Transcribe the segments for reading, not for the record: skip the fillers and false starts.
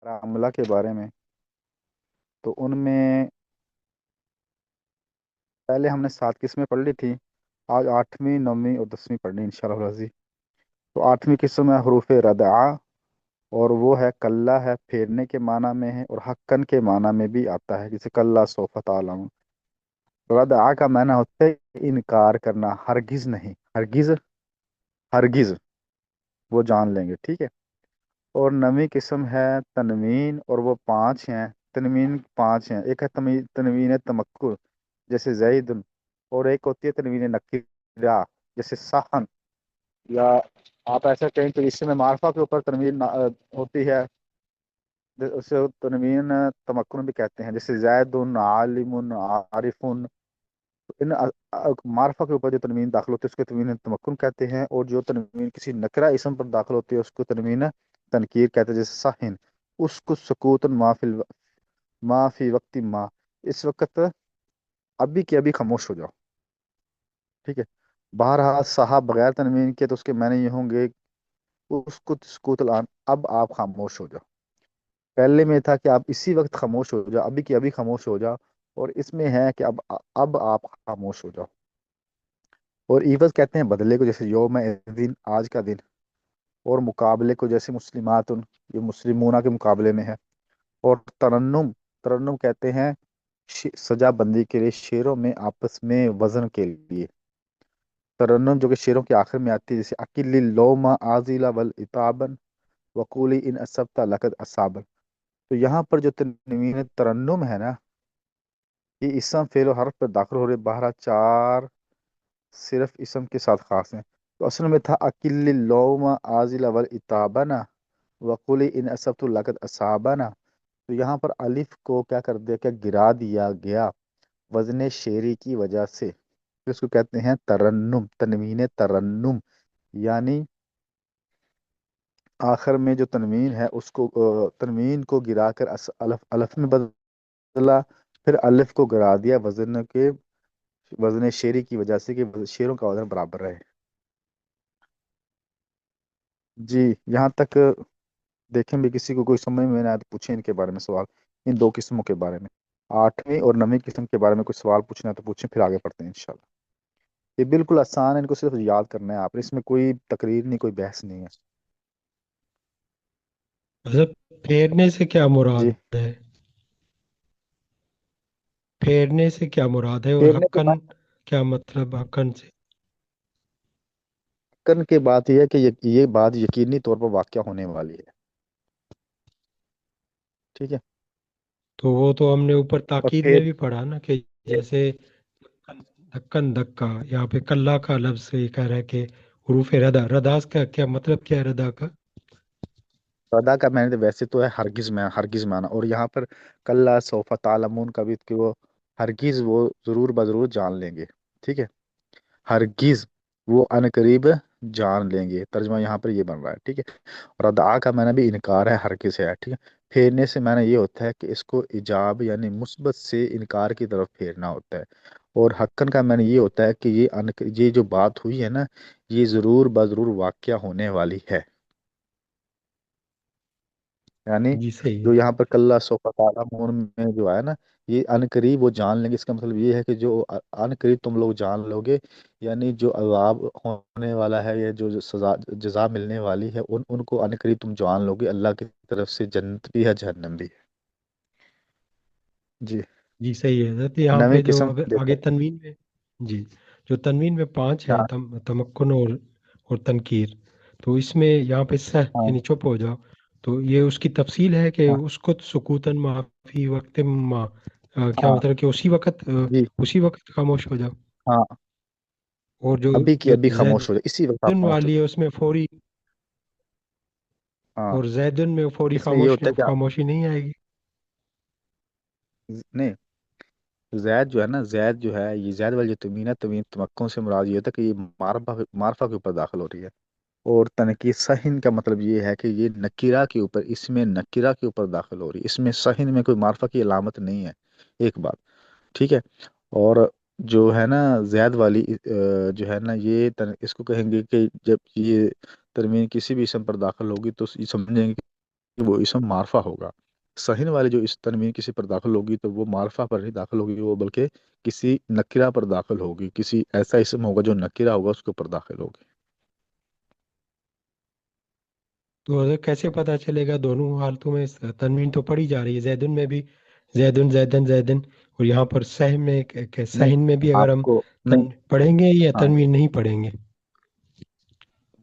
عملہ کے بارے میں، تو ان میں پہلے ہم نے 7 قسمیں پڑھ لی تھی۔ آج 8ویں 9ویں اور 10ویں پڑھنی انشاءاللہ العزیز۔ تو 8ویں قسم ہے حروف ردعہ، اور وہ ہے کلّا ہے، پھیرنے کے معنی میں ہے، اور حقن کے معنی میں بھی آتا ہے، جیسے کلّا سوف تعلمون۔ ردعہ کا معنی ہوتا ہے انکار کرنا، ہرگز نہیں، ہرگز، ہرگز وہ جان لیں گے، ٹھیک ہے۔ اور 9ویں قسم ہے تنوین، اور وہ 5 ہیں۔ تنوین 5 ہیں، ایک ہے تنوین تمکن جیسے زید، اور ایک ہوتی ہے تنوین نکرہ جیسے سہن، یا آپ ایسا کہیں تو اس میں معرفہ کے اوپر تنوین ہوتی ہے، اسے تنوین تمکن بھی کہتے ہیں، جیسے زید عالم عارف۔ ان معرفہ کے اوپر جو تنوین داخل ہوتی ہے اس کو تنوین تمکن کہتے ہیں، اور جو تنوین کسی نکرہ اسم پر داخل ہوتی ہے اس کو تنوین تنکیر کہتے ہیں، جیسے صحن، اس کو سکوت ما فی وقت ما، اس وقت ابھی کے ابھی خاموش ہو جاؤ، ٹھیک ہے۔ بہرحال صاحب بغیر تنوین کے تو اس کے معنی یہ ہوں گے، اس کو سکوت الان، اب آپ خاموش ہو جاؤ۔ پہلے میں تھا کہ آپ اسی وقت خاموش ہو جاؤ، ابھی کے ابھی خاموش ہو جاؤ، اور اس میں ہے کہ اب آپ خاموش ہو جاؤ۔ اور ایوز کہتے ہیں بدلے کو، جیسے یوم دن، آج کا دن، اور مقابلے کو جیسے مسلمات، یہ مسلمونہ کے مقابلے میں ہے۔ اور ترنم، ترنم کہتے ہیں سجا بندی کے لیے، شعروں میں آپس میں وزن کے لیے ترنم، جو کہ شعروں کے آخر میں آتی ہے، جیسے اکل اللوم عازلا والاتابن وقولی ان اسبت لقد اصابن۔ تو یہاں پر جو تنوین ترنم ہے نا، یہ اسم فعل و حرف پر داخل ہو رہے، بہرحال 4 صرف اسم کے ساتھ خاص ہیں۔ تو اصل میں تھا اکل اللوم عازلا والاتابن وقولی ان اسبت لقد اصابنا۔ تو یہاں پر الف کو کیا کر دیا، کہ گرا دیا گیا وزن شعری کی وجہ سے، اس کو کہتے ہیں ترنم، تنوین ترنم، یعنی آخر میں جو تنوین ہے اس کو تنوین کو گرا کر الف، الف میں بدلا، پھر الف کو گرا دیا وزن شعری کی وجہ سے، کہ شعروں کا وزن برابر رہے۔ جی، یہاں تک دیکھیں بھی کسی کو کوئی سمجھ میں نہ آئے تو پوچھیں ان کے بارے میں سوال، ان 2 قسموں کے بارے میں۔ 8ویں اور 9ویں قسم کے بارے میں کوئی سوال پوچھنا ہے تو پوچھیں، پھر آگے پڑھتے ہیں انشاءاللہ۔ یہ بالکل آسان ہے، ان کو صرف یاد کرنا ہے آپ نے، اس میں کوئی تقریر نہیں، کوئی بحث نہیں ہے۔ مطلب پھیرنے سے کیا مراد جی، ہے؟ پھیرنے سے کیا مراد ہے، اور پھیرنے کے حقن بعد، کیا مطلب حقن سے؟ کن کی بات یہ ہے کہ یہ بات یقینی طور پر واقع ہونے والی ہے، ٹھیک ہے۔ تو وہ تو ہم نے اوپر اور تاکید پھر میں بھی پڑھا نا، کہ جیسے دھکن دھکا، یہاں پہ کلّا کا لفظ یہ کہہ رہا ہے کہ حروف ردا، رداس کا کیا مطلب، کیا ہے ردا کا؟ ادا کا میں نے ویسے تو ہے ہرگز، میں ہرگز مانا، اور یہاں پر کلّا سوف تعلمون کا بھی، کہ وہ ہرگز وہ ضرور بضرور جان لیں گے، ٹھیک ہے۔ ہرگز وہ ان قریب جان لیں گے، ترجمہ یہاں پر یہ بن رہا ہے، ٹھیک ہے۔ اور ادعا کا معنی بھی انکار ہے، ہرگز ہے، ٹھیک ہے۔ پھیرنے سے معنی یہ ہوتا ہے کہ اس کو ایجاب یعنی مثبت سے انکار کی طرف پھیرنا ہوتا ہے، اور حقن کا معنی یہ ہوتا ہے کہ یہ جو بات ہوئی ہے نا، یہ ضرور بضرور واقعہ ہونے والی ہے، یعنی جی صحیح جو ہے۔ یہاں پر کلّا سوف تعلمون میں جو آیا نا، یہ ان قریب وہ جان لیں گے، اس کا مطلب یہ ہے کہ جو ان قریب تم لوگ جان لو گے، یعنی جو عذاب ہونے والا ہے، یا جو سزا جزا ملنے والی ہے، ان کو ان قریب تم جان لو گے، اللہ کی طرف سے جنت بھی ہے، جہنم بھی ہے۔ جی، جی صحیح ہے حضرت، یہاں 9ویں پہ جو قسم دیکھیں۔ آگے تنوین میں، جی، جو تنوین میں 5 ہیں، ہاں، تمکن اور تنکیر، تو اس میں یہاں پہ سہ ہاں، یعنی چپ ہو جاؤ، تو یہ اس کی تفصیل ہے کہ ہاں، اس کو سکوتاً معافی وقت ما، کیا ہاں، مطلب کہ جی، اسی وقت خاموش ہو جاؤ، ہاں، اور جو ابھی کی جو ابھی خاموش ہو زیدن جائے، اسی وقت آپ خاموش ہو والی ہے جائے۔ اس میں فوری، ہاں، اور زیدن میں فوری اس میں یہ ہوتا ہے کہ خاموشی نہیں آئے گی؟ نہیں، زید جو ہے نا، زید جو ہے، یہ زید والی جو تمین ہے، تمین تمکن سے مراد یہ ہوتا ہے کہ یہ معرفہ کے اوپر داخل ہو رہی ہے، اور تنقید صحن کا مطلب یہ ہے کہ یہ نکیرہ کے اوپر، اس میں نکیرہ کے اوپر داخل ہو رہی ہے، اس میں صحن میں کوئی معرفہ کی علامت نہیں ہے، ایک بات، ٹھیک ہے۔ اور جو ہے نا زید والی جو ہے نا، یہ اس کو کہیں گے کہ جب یہ ترمیم کسی بھی اسم پر داخل ہوگی تو یہ سمجھیں گے وہ اسم معرفہ ہوگا۔ صحیح والے جو اس تنوین کسی پر داخل ہوگی تو وہ معرفہ پر نہیں داخل ہوگی، وہ بلکہ کسی نکرہ پر داخل ہوگی، کسی ایسا اسم ہوگا جو نکرہ ہوگا اس کے اوپر داخل ہوگی۔ تو اگر کیسے پتا چلے گا؟ دونوں حالتوں میں تنوین تو پڑھی جا رہی ہے، زیدن میں بھی زیدن زیدن زیدن، اور یہاں پر سہن میں نہیں، سہن میں بھی اگر آپ ہم کو نہیں، پڑھیں گے یا ہاں تنوین نہیں پڑھیں گے؟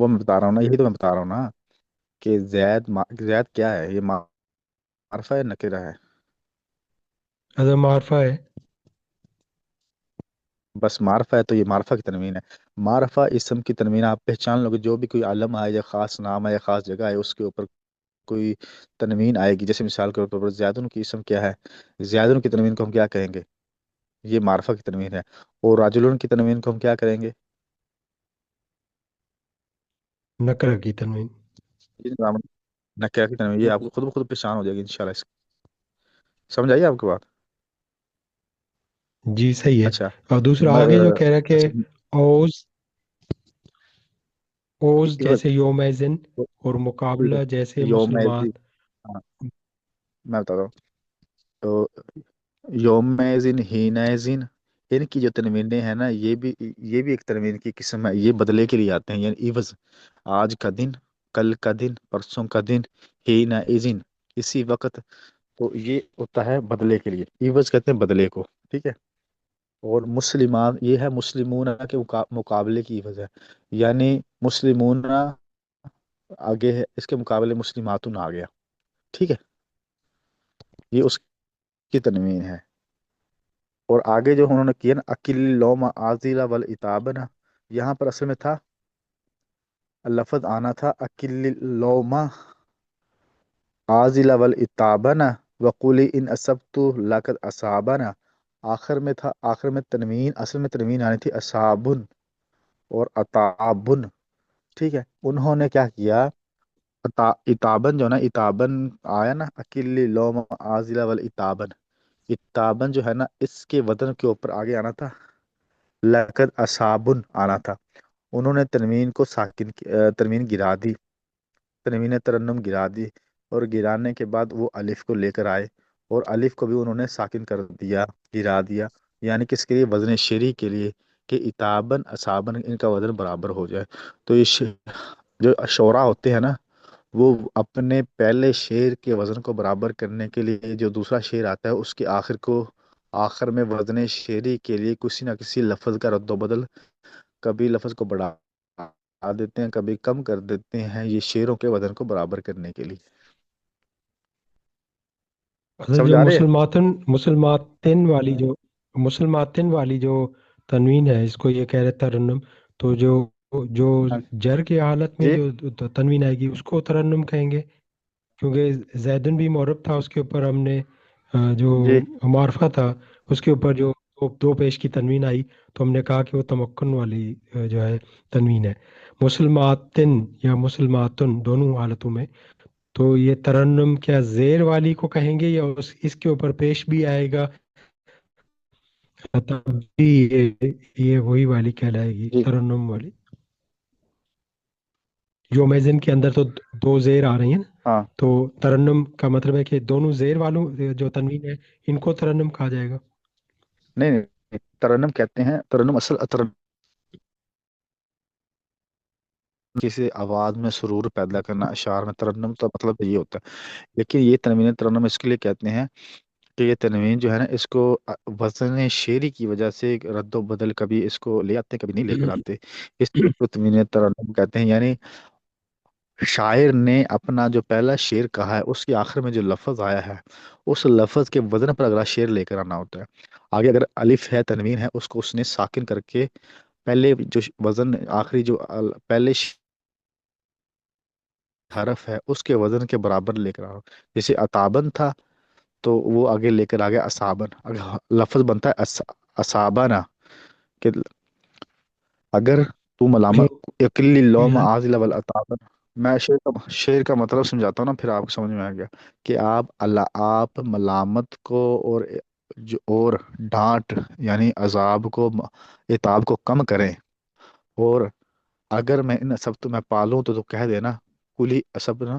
وہ میں بتا رہا ہوں نا، یہی تو میں بتا رہا ہوں نا کہ زید کیا ہے، یہ معرفہ ہے نکرہ ہے؟ اگر معرفہ ہے۔ بس معرفہ ہے تو یہ معرفہ کی تنوین ہے۔ معرفہ اسم کی تنوین آپ پہچان لو گے، جو بھی کوئی علم ہے یا خاص نام ہے یا خاص جگہ ہے اس کے اوپر کوئی تنوین آئے گی، جیسے مثال کے طور پر زیادن کی اسم کیا ہے، زیادن کی تنوین کو ہم کیا کہیں گے؟ یہ معرفہ کی تنوین ہے۔ اور راجلون کی تنوین کو ہم کیا کریں گے؟ نکرہ کی تنوین۔ یہ نام نکرہ کی تنوین، یہ آپ کو خود بخود پہچان ہو جائے گی انشاءاللہ سمجھ آئیے آپ کو بات؟ جی صحیح ہے۔ اچھا اور دوسرا آگے جو کہہ رہا ہے کہ اچھا اوز اوز عوض، جیسے یومئذن، اور مقابلہ جیسے یوم مسلمات۔ ہاں میں بتاتا ہوں، تو یوم زن ہین زن، ان کی جو تنوینیں ہیں نا، یہ بھی ایک تنوین کی قسم ہے، یہ بدلے کے لیے آتے ہیں، یعنی عوض، آج کا دن، کل کا دن، پرسوں کا دن، ہین زن، اسی وقت، تو یہ ہوتا ہے بدلے کے لیے، عوض کہتے ہیں بدلے کو، ٹھیک ہے۔ اور مسلمان یہ ہے مسلمون کے مقابلے کی عوض ہے، یعنی مسلمون آگے ہے، اس کے مقابلے مسلماتن آ گیا، ٹھیک ہے، یہ اس کی تنوین ہے۔ اور آگے جو انہوں نے کیا نا اکل لوم آزیلا ولعتابنا، یہاں پر اصل میں تھا لفظ آنا تھا اکل لوما آزیلا ولعتابنا وقولی ان اسبت لقد اصابنا، آخر میں تھا، آخر میں تنوین، اصل میں تنوین آنی تھی اصابن اور اتابن، ٹھیک ہے۔ انہوں نے کیا کیا، اتابن جو نا، اتابن آیا نا اکل لوم آزیلا ولعتابن، اتابن جو ہے نا اس کے وزن کے اوپر آگے آنا تھا لقد اصابن آنا تھا، انہوں نے تنوین کو تنوین گرا دی، تنوین ترنم گرا دی، اور گرانے کے بعد وہ الف کو لے کر آئے، اور الف کو بھی انہوں نے ساکن کر دیا، گرا دیا، یعنی کس کے لیے؟ وزن شعری کے لیے، کہ اتابن اصابن ان کا وزن برابر ہو جائے۔ تو یہ جو شعراء ہوتے ہیں نا، وہ اپنے پہلے شعر کے وزن کو برابر کرنے کے لیے جو دوسرا شعر آتا ہے اس کے آخر میں وزن شعری کے لیے کسی نہ کسی لفظ کا رد و بدل، کبھی لفظ کو بڑھا دیتے ہیں، کبھی کم کر دیتے ہیں، یہ شعروں کے وزن کو برابر کرنے کے لیے۔ اصل سمجھ جو آ رہے ہے؟ مسلماتن والی جو تنوین ہے، اس کو یہ کہہ رہے ترنم، تو جو ہاں جر کی حالت میں جی جو تنوین آئے گی اس کو ترنم کہیں گے، کیونکہ زیدن بھی معرب تھا، اس کے اوپر ہم نے جو جی معرفہ تھا اس کے اوپر جو دو پیش کی تنوین آئی، تو ہم نے کہا کہ وہ تمکن والی جو ہے تنوین ہے۔ مسلماتن یا مسلماتن دونوں حالتوں میں، تو یہ ترنم کیا زیر والی کو کہیں گے یا اس کے اوپر پیش بھی آئے گا، تب بھی یہ وہی والی کہلائے گی، جی ترنم والی؟ جو میزن کے اندر تو دو زیر آ رہی ہیں نا، ہاں، تو ترنم کا مطلب ہے کہ دونوں زیر والوں جو تنوین ہے ان کو ترنم کہا جائے گا۔ نہیں نہیں نہیں، ترنم کہتے ہیں، ترنم اصل ترنم کسی آواز میں سرور پیدا کرنا، اشعار میں ترنم تو مطلب یہ ہوتا ہے، لیکن یہ تنوین ترنم اس کے لیے کہتے ہیں کہ یہ تنوین جو ہے نا اس کو وزن شعری کی وجہ سے رد و بدل، کبھی اس کو لے آتے ہیں کبھی نہیں لے کر آتے، اس کو تنوین ترنم کہتے ہیں، یعنی شاعر نے اپنا جو پہلا شعر کہا ہے اس کے آخر میں جو لفظ آیا ہے اس لفظ کے وزن پر اگلا شعر لے کر آنا ہوتا ہے۔ آگے اگر الف ہے، تنوین ہے، اس کو اس نے ساکن کر کے پہلے جو وزن، آخری جو پہلے حرف ہے اس کے وزن کے برابر لے کر آنا، جیسے اتابن تھا تو وہ آگے لے کر آگے اسابن، اگر لفظ بنتا ہے اسابنا، کہ اگر تو پھر ملامت اکلی لوم ہے آز لول اتابن، میں شعر کا مطلب سمجھاتا ہوں نا، پھر آپ کو سمجھ میں آ گیا کہ آپ ملامت کو اور ڈانٹ یعنی عذاب کو، عتاب کو کم کریں، اور اگر میں ان سب تو میں پالوں تو کہہ دینا کلی سب نا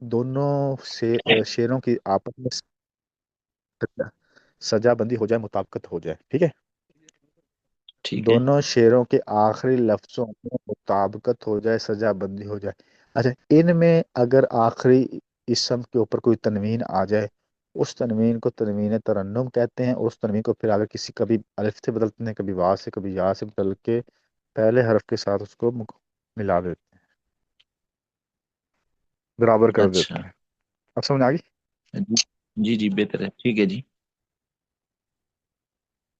دونوں شعروں کی آپس میں سجا بندی ہو جائے، مطابقت ہو جائے، ٹھیک ہے؟ ٹھیک ہے، دونوں شعروں کے آخری لفظوں میں مطابقت ہو جائے، سجا بندی ہو جائے۔ اچھا، ان میں اگر آخری اسم کے اوپر کوئی تنوین آ جائے، اس تنوین کو تنوین ترنم کہتے ہیں، اور اس تنوین کو پھر اگر کبھی الف سے بدلتے ہیں، کبھی واو سے، کبھی یا سے بدل کے پہلے حرف کے ساتھ اس کو ملا دیتے ہیں، برابر کر اچھا، دیتے ہیں۔ اب سمجھ آ گئی؟ جی جی جی، بہتر ہے، ٹھیک ہے جی،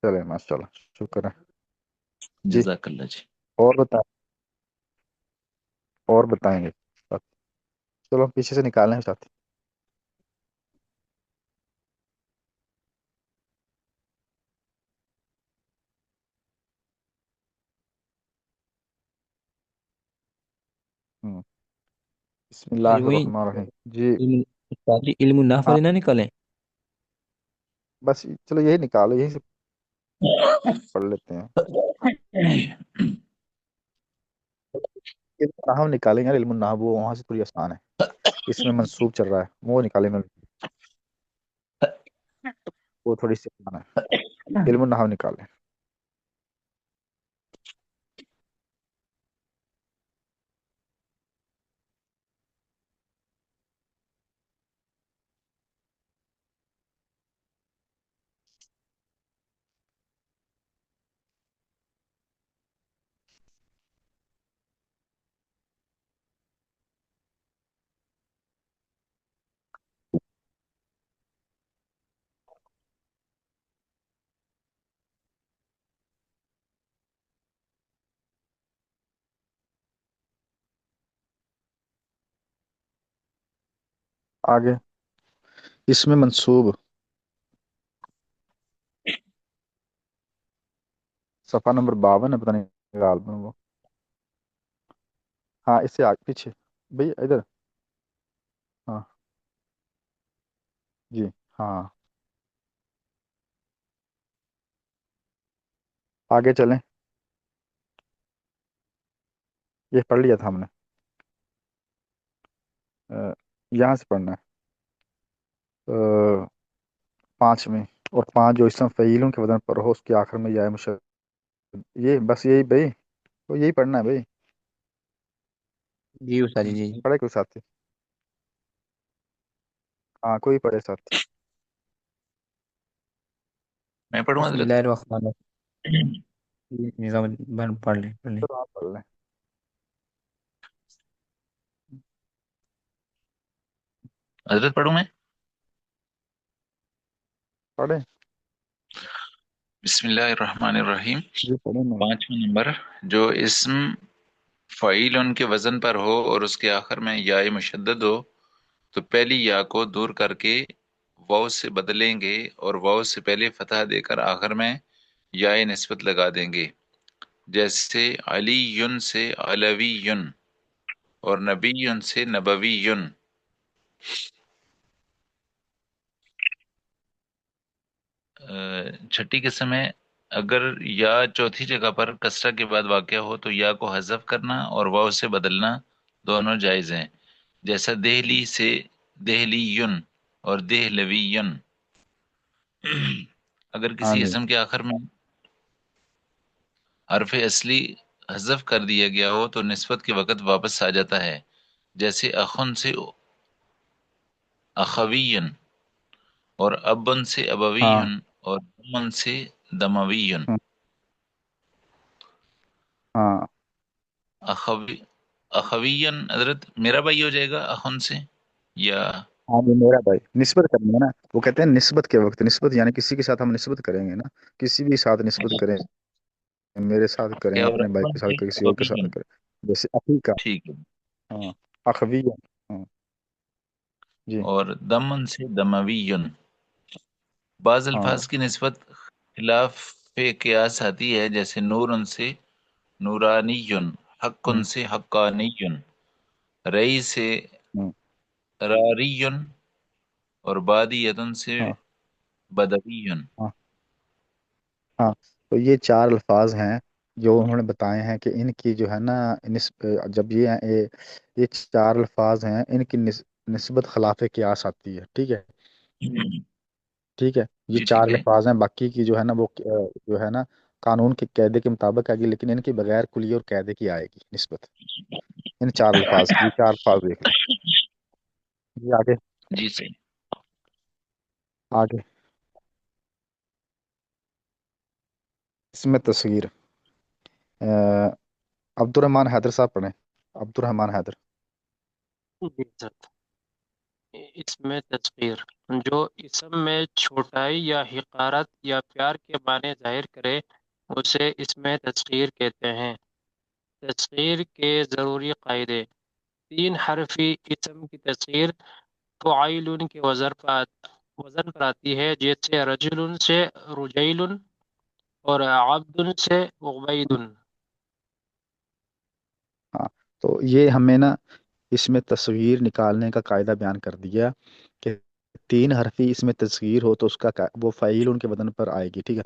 چلے ماشاء اللہ، شکر ہے جی۔ جزاک اللہ جی۔ اور بتائیں، اور بتائیں گے؟ چلو پیچھے سے نکالیں ساتھ۔ بسم سر اللہ وہی الرحمن الرحیم جی۔ استاد جی علم النحو ہاں والے نہ نکالیں؟ بس چلو یہی نکالو، یہی سے پڑھ لیتے ہیں۔ علم النحو نکالیں گے، علم النحو وہ وہاں سے تھوڑی آسان ہے، اس میں منسوب چل رہا ہے، وہ نکالیں گے، وہ تھوڑی سی آسان ہے، علم النحو نکالیں۔ آگے اس میں منسوب، صفحہ نمبر 52 ہے، پتہ نہیں غالباً وہ، ہاں اس سے آگے پیچھے بھئی ادھر، ہاں جی، ہاں آگے چلیں، یہ پڑھ لیا تھا ہم نے، یہاں سے پڑھنا ہے، 5 میں، اور 5 جو اسم فعیلوں کے وزن پر ہو اس کے آخر میں یا مشد، یہ بس یہی بھائی، تو یہی پڑھنا ہے بھائی، جی استاد جی جی جی۔ پڑھے کوئی ساتھی؟ ہاں کوئی پڑھے ساتھی؟ میں پڑھوں بسم حضرت؟ اللہ الرحمن الرحیم، نظام پڑھ لیں۔ تو آپ پڑھ لیں۔ حضرت پڑھوں میں؟ پڑھیں بسم اللہ الرحمن الرحیم۔ جی، پڑھیں نا۔ 5واں نمبر، جو اسم فعیل ان کے وزن پر ہو اور اس کے آخر میں یا مشدد ہو تو پہلی یا کو دور کر کے واو سے بدلیں گے، اور واو سے پہلے فتح دے کر آخر میں یا نسبت لگا دیں گے، جیسے علی یون سے علوی یون اور نبی یون سے نبوی یون۔ چھٹی قسم ہے، اگر یا چوتھی جگہ پر کسرہ کے بعد واقع ہو تو یا کو حذف کرنا اور واو سے بدلنا دونوں جائز ہیں، جیسا دہلی سے دہلی یون اور دہلوی یون۔ اگر ہاں کسی جی، اسم کے آخر میں حرف اصلی حذف کر دیا گیا ہو تو نسبت کے وقت واپس آ جاتا ہے، جیسے اخن سے اخویون اور ابن سے ہاں ابویون اور دمن سے دمویون۔ ہاں ہاں اخوی اخویون حضرت میرا بھائی ہو جائے گا اخن سے، یا ہاں جی، میرا بھائی نسبت کرنی ہے نا، وہ کہتے ہیں نسبت کے وقت، نسبت یعنی کسی کے ساتھ ہم نسبت کریں گے نا، کسی بھی ساتھ نسبت کریں، میرے ساتھ کریں، کیا، اور اپنے بھائی ابن کے سے ساتھ کریں، کسی اور کے ساتھ ابویون؟ کریں، جیسے اخی کا، ٹھیک ہے، ہاں اخوی، ہاں جی، اور دمن سے دمویون۔ بعض ہاں الفاظ کی نسبت خلاف قیاس آتی ہے، جیسے نور ان سے نورانیون، حق ان ہوں، سے حقانیون، رئی سے ہوں، راریون اور بادیتن سے ہاں بدویون۔ ہاں ہاں، تو یہ 4 الفاظ ہیں جو انہوں نے بتائے ہیں کہ ان کی جو ہے نا جب یہ 4 الفاظ ہیں، ان کی نسبت خلاف قیاس آتی ہے، ٹھیک ہے، ٹھیک ہے، یہ جی چار ٹھیک ہے الفاظ ہیں، باقی کی جو ہے نا وہ جو ہے نا قانون کے قاعدے کے مطابق آئے گی، لیکن ان کے بغیر کلیہ اور قاعدے کی آئے گی نسبت، ان چار الفاظ کی، یہ چار الفاظ دیکھ لیں جی۔ آگے، جی صحیح۔ آگے اس میں تصغیر عبد الرحمن حیدر صاحب پڑھیں، عبد الرحمن حیدر۔ جی سر، اس میں تصغیر جو اسم میں چھوٹائی یا حقارت یا پیار کے معنی ظاہر کرے اسے اس میں تصغیر کہتے ہیں۔ تصغیر کے ضروری قاعدے: 3 حرفی اسم کی تصغیر فعیل کے وزن پر آتی ہے، جیسے رجل سے رجیل اور عبد سے عبید۔ ہاں، تو یہ ہمیں نا اس میں تصغیر نکالنے کا قاعدہ بیان کر دیا کہ 3 حرفی اس میں تصغیر ہو تو اس کا وہ فعیل ان کے وزن پر آئے گی، ٹھیک ہے،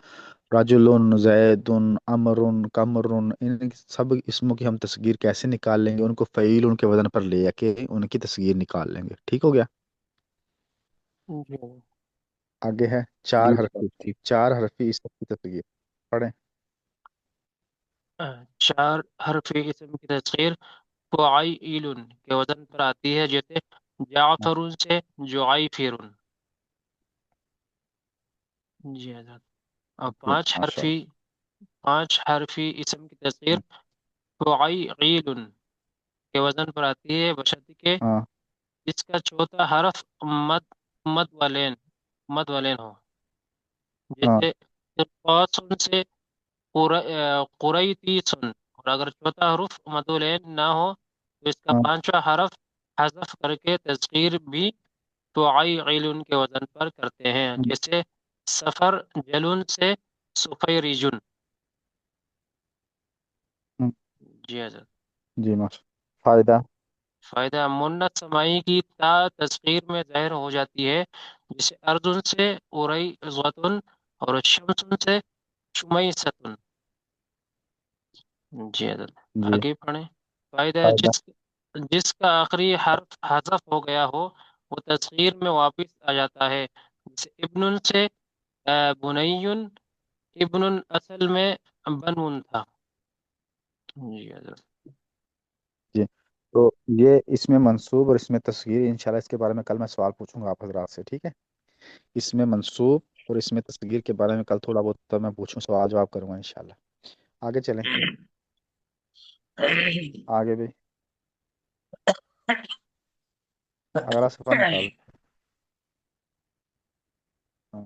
رجل، زید، امر، کمر، ان سب اسموں کی ہم تصغیر کیسے نکال لیں گے؟ ان کو فعیل ان کے وزن پر لے کے ان کی تصغیر نکال لیں گے، ٹھیک ہو گیا۔ جی آگے ہے جی جناب ٹھیک۔ 4 حرفی اسم کی تصغیر، پڑھیں۔ 4 حرفی اسم کی تصغیر فعیل کے وزن پر آتی ہے، جیسے جعفر سے جعیفر۔ جی حضرت۔ اور جی ماشاء 5 حرفی اسم کی تصغیر فعیل کے وزن پر آتی ہے، بشرط کہ اللہ، ہاں اس کا چوتھا حرف مد والین ہو، ہاں جیسے قاسن سے قریتیسن، اور اگر چوتھا حرف مد والین نہ ہو تو اس کا ہاں 5واں حرف حذف کر کے تصغیر بھی فعیل کے وزن پر کرتے ہیں، جیسے سفر جلون سے سفیرجن۔ ہم، جی حضرت۔ جی ماشاء فائدہ، فائدہ: منت سمائی کی تا تصغیر میں ظاہر ہو جاتی ہے، جسے ارجن سے ارئی غتن اور شمسن سے شمئی ستن۔ جی حضرت۔ جی آگے پڑھیں۔ فائدہ: فائدہ، جس کا آخری حرف حذف ہو گیا ہو وہ تصغیر میں واپس آ جاتا ہے، جیسے ابن سے بنیون، ابن اصل میں بنون تھا۔ جی حضرت۔ جی تو یہ اس میں منصوب اور اس میں تصغیر، انشاءاللہ اس کے بارے میں کل میں سوال پوچھوں گا آپ حضرات سے، ٹھیک ہے، اس میں منصوب اور اس میں تصغیر کے بارے میں کل تھوڑا بہت تو میں پوچھوں، سوال جواب کروں گا انشاءاللہ۔ آگے چلیں، آگے بھی اگلا صفحہ نکال، ہاں،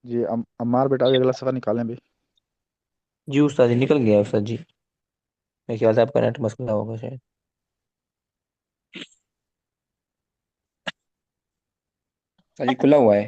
جی عمار بیٹا بھی اگلا صفحہ نکالیں بھی۔ جی استاد جی نکل گیا استاد جی، میرے خیال سے آپ کا نیٹ مسئلہ ہوگا شاید۔ استاد جی کھلا ہوا ہے۔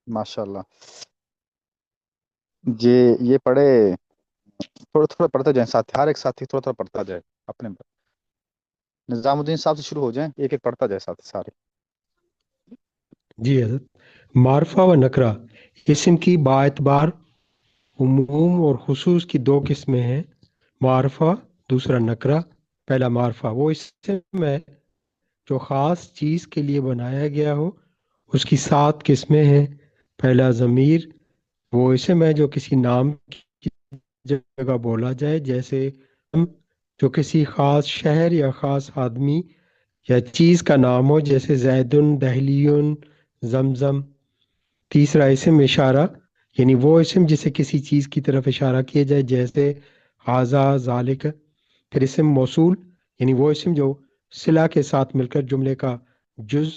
ماشاءاللہ، جی یہ پڑھے، تھوڑا تھوڑا پڑھتا جائیں ساتھی، ہر ایک ساتھی تھوڑا تھوڑا پڑھتا جائے، اپنے نظام الدین صاحب سے شروع ہو جائیں، ایک ایک پڑھتا جائے ساتھی سارے۔ جی حضرت۔ معرفہ و نکرہ اسم کی باعتبار عموم اور خصوص کی 2 قسمیں ہیں، معرفہ دوسرا نکرہ۔ پہلا معرفہ وہ اسم ہے جو خاص چیز کے لیے بنایا گیا ہو، اس کی 7 قسمیں ہیں۔ پہلا ضمیر وہ اسم ہے جو کسی نام کی جگہ بولا جائے، جیسے ہم جو کسی خاص شہر یا خاص آدمی یا چیز کا نام ہو، جیسے زیدن، دہلیون، زمزم۔ تیسرا اسم اشارہ، یعنی وہ اسم جسے کسی چیز کی طرف اشارہ کیا جائے، جیسے ھذا، ذالک۔ پھر اسم موصول، یعنی وہ اسم جو صلہ کے ساتھ مل کر جملے کا جز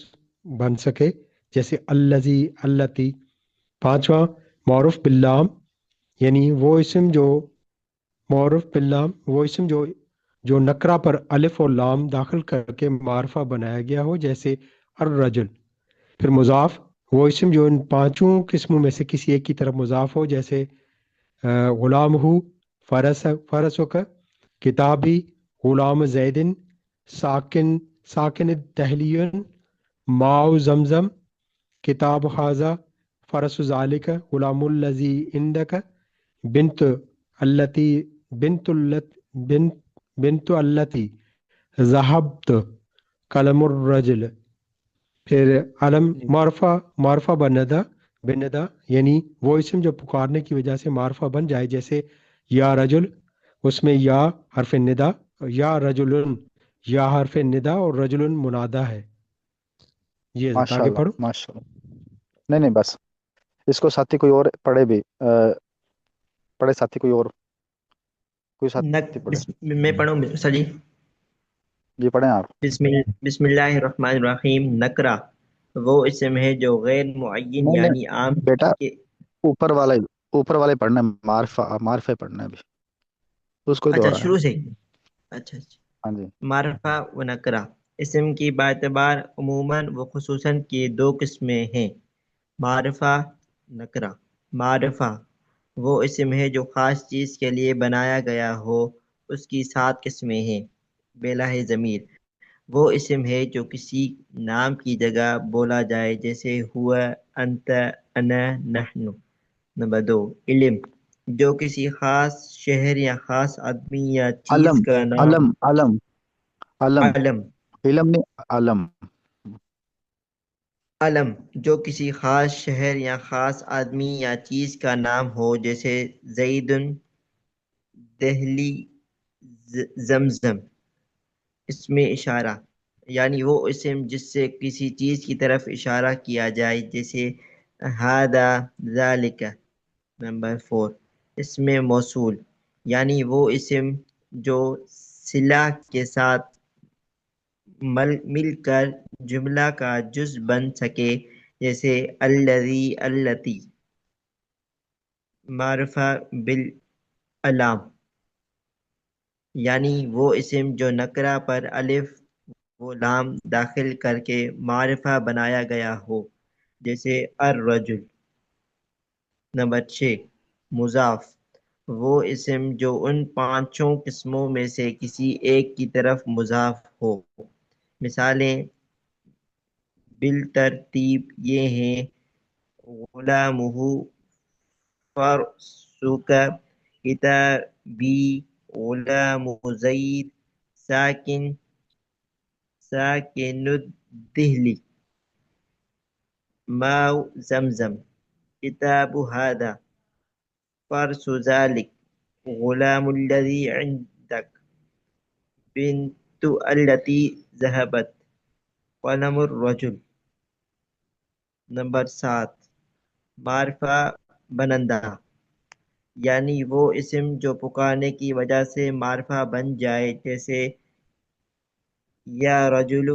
بن سکے، جیسے الذی، اللتی۔ پانچواں معروف باللام، یعنی وہ اسم جو معرف باللام وہ اسم جو نکرہ پر الف اور لام داخل کر کے معرفہ بنایا گیا ہو، جیسے الرجل۔ پھر مضاف وہ اسم جو ان پانچوں قسموں میں سے کسی ایک کی طرف مضاف ہو، جیسے غلام ہو، فرسوں کا، کتابی، غلام زیدن، ساکن دہلیون، ماؤ زمزم، کتاب حاضہ، فرس ذالک، غلام الذی عندک، بنت التی بنت بنت التی ذہبت، قلم الرجل۔ پھر علم معرفہ بندا یعنی وہ اسم جو پکارنے کی وجہ سے معرفہ بن جائے، جیسے یا رجل، اس میں یا حرف ندا، یا رجلن یا حرف ندا اور رجلن منادا ہے۔ یہ حضرت ماشاء آگے اللہ پڑھو۔ ماشاء اللہ، نہیں نہیں بس اس کو ساتھی کوئی اور پڑھے بھی، پڑھے ساتھی کوئی اور، کوئی ساتھی پڑھے، میں پڑھوں سر جی؟ جی پڑھیں آپ۔ بسم اللہ الرحمن الرحیم۔ نکرہ وہ اسم ہے جو غیر معین نہیں یعنی نہیں عام بیٹا، کے اوپر والے پڑھنا ہے، معرفہ پڑھنا ہے ابھی، اس کو ہی اچھا دوہرا ہے۔ شروع سے ہی؟ اچھا اچھا۔ ہاں جی، معرفہ و نکرہ اسم کی باعتبار عموماً و خصوصاً کی دو قسمیں ہیں، معرفہ، نکرہ۔ معرفہ وہ اسم ہے جو خاص چیز کے لیے بنایا گیا ہو، اس کی 7 قسمیں ہیں بلا ضمیر۔ وہ اسم ہے جو کسی نام کی جگہ بولا جائے، جیسے ہوا، انت، انا، نحن۔ نمبر 2، علم جو کسی خاص شہر یا خاص آدمی یا چیز علم کا نام۔ علم علم علم علم علم نہیں علم، علم جو کسی خاص شہر یا خاص آدمی یا چیز کا نام ہو، جیسے زید، دہلی، زمزم۔ اسم اشارہ یعنی وہ اسم جس سے کسی چیز کی طرف اشارہ کیا جائے، جیسے ہذا، ذالک۔ نمبر 4، اسم موصول یعنی وہ اسم جو صلہ کے ساتھ مل کر جملہ کا جز بن سکے، جیسے الذی، التی۔ معرفہ بالعلام یعنی وہ اسم جو نکرہ پر الف و لام داخل کر کے معرفہ بنایا گیا ہو، جیسے الرجل۔ نمبر 6، مضاف وہ اسم جو ان پانچوں قسموں میں سے کسی ایک کی طرف مضاف ہو۔ مثالیں بالترتیب یہ ہیں: غلامہ، فرسک، کتابی، غلام زید، ساکن الدہلی، ماء زمزم، کتاب هذا، فرس ذلك، غلام الذي عندك، بنت التي ذهبت، قلم الرجل۔ نمبر 7، معرفہ بنندہ یعنی وہ اسم جو پکارنے کی وجہ سے معرفہ بن جائے، جیسے یا رجل،